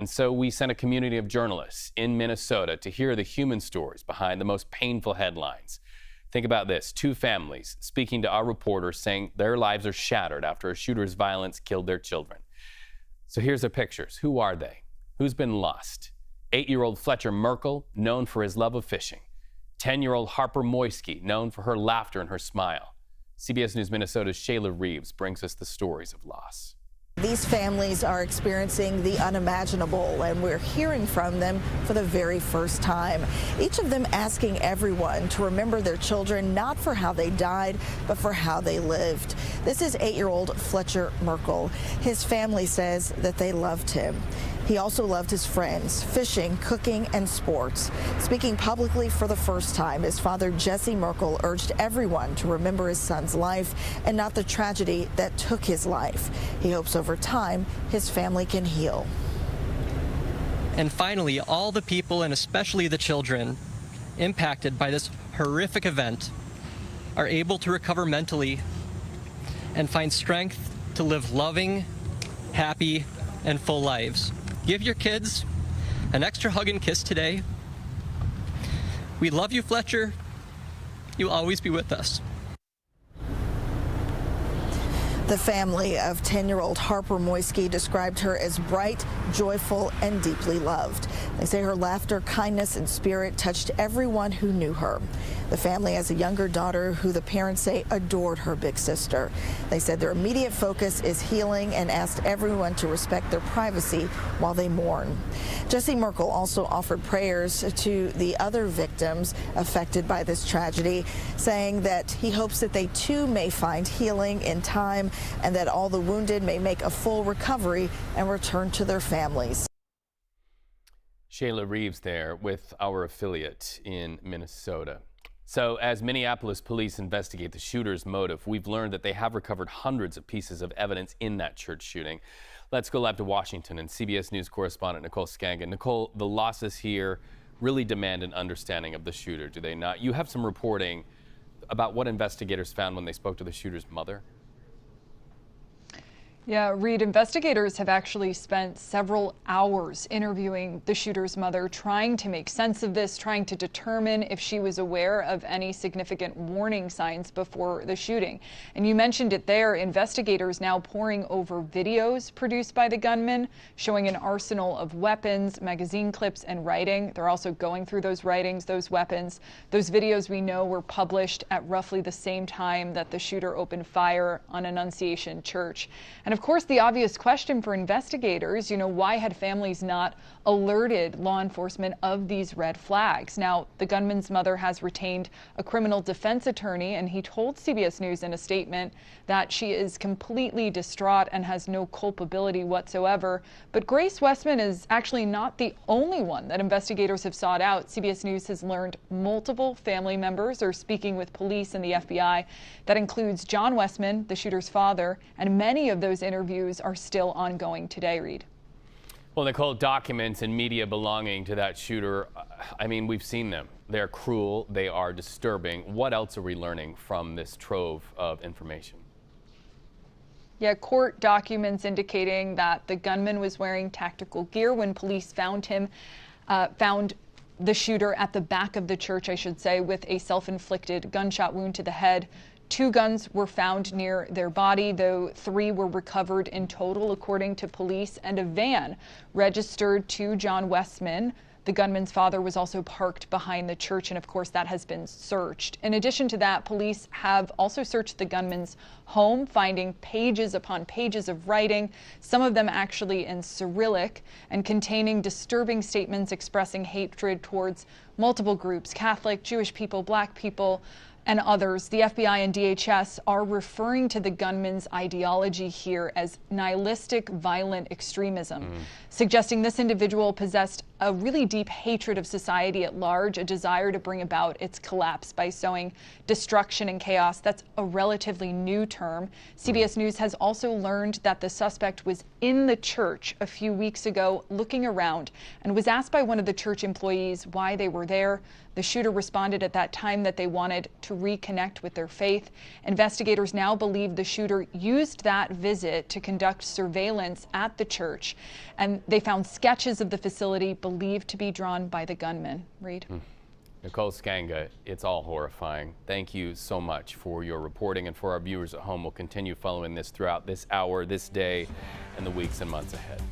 And so we sent a community of journalists in Minnesota to hear the human stories behind the most painful headlines. Think about this: 2 families speaking to our reporters saying their lives are shattered after a shooter's violence killed their children. So here's their pictures. Who are they? Who's been lost? 8-year-old Fletcher Merkel, known for his love of fishing. 10-year-old Harper Moy, known for her laughter and her smile. CBS News Minnesota's Shayla Reeves brings us the stories of loss. These families are experiencing the unimaginable, and we're hearing from them for the very first time. Each of them asking everyone to remember their children, not for how they died, but for how they lived. This is 8-year-old Fletcher Merkel. His family says that they loved him. He also loved his friends, fishing, cooking, and sports. Speaking publicly for the first time, his father, Jesse Merkel, urged everyone to remember his son's life and not the tragedy that took his life. He hopes over time his family can heal. And finally, all the people, and especially the children, impacted by this horrific event are able to recover mentally and find strength to live loving, happy, and full lives. Give your kids an extra hug and kiss today. We love you, Fletcher. You'll always be with us. The family of 10-year-old Harper Moy described her as bright, joyful, and deeply loved. They say her laughter, kindness, and spirit touched everyone who knew her. The family has a younger daughter who the parents say adored her big sister. They said their immediate focus is healing and asked everyone to respect their privacy while they mourn. Jesse Merkel also offered prayers to the other victims affected by this tragedy, saying that he hopes that they too may find healing in time and that all the wounded may make a full recovery and return to their families. Shayla Reeves there with our affiliate in Minnesota. So as Minneapolis police investigate the shooter's motive, we've learned that they have recovered hundreds of pieces of evidence in that church shooting. Let's go live to Washington and CBS News correspondent Nicole Sganga. Nicole, the losses here really demand an understanding of the shooter, do they not? You have some reporting about what investigators found when they spoke to the shooter's mother. Yeah, Reed, investigators have actually spent several hours interviewing the shooter's mother, trying to make sense of this, trying to determine if she was aware of any significant warning signs before the shooting. And you mentioned it there, investigators now poring over videos produced by the gunman, showing an arsenal of weapons, magazine clips, and writing. They're also going through those writings, those weapons. Those videos, we know, were published at roughly the same time that the shooter opened fire on Annunciation Church. And of course, the obvious question for investigators, why had families not alerted law enforcement of these red flags? Now, the gunman's mother has retained a criminal defense attorney, and he told CBS News in a statement that she is completely distraught and has no culpability whatsoever. But Grace Westman is actually not the only one that investigators have sought out. CBS News has learned multiple family members are speaking with police and the FBI. That includes John Westman, the shooter's father, and many of those interviews are still ongoing today, Reed. Well, Nicole, documents and media belonging to that shooter, we've seen them. They're cruel, they are disturbing. What else are we learning from this trove of information? Yeah, court documents indicating that the gunman was wearing tactical gear when police found the shooter at the back of the church, I should say, with a self-inflicted gunshot wound to the head. 2 guns were found near their body, though 3 were recovered in total, according to police, and a van registered to John Westman. The gunman's father was also parked behind the church, and of course that has been searched. In addition to that, police have also searched the gunman's home, finding pages upon pages of writing, some of them actually in Cyrillic, and containing disturbing statements expressing hatred towards multiple groups: Catholic, Jewish people, Black people, and others. The FBI and DHS are referring to the gunman's ideology here as nihilistic violent extremism, suggesting this individual possessed a really deep hatred of society at large, a desire to bring about its collapse by sowing destruction and chaos. That's a relatively new term. CBS News has also learned that the suspect was in the church a few weeks ago looking around and was asked by one of the church employees why they were there. The shooter responded at that time that they wanted to reconnect with their faith. Investigators now believe the shooter used that visit to conduct surveillance at the church, and they found sketches of the facility believed to be drawn by the gunman. Reed. Nicole Sganga, it's all horrifying. Thank you so much for your reporting, and for our viewers at home, we'll continue following this throughout this hour, this day, and the weeks and months ahead.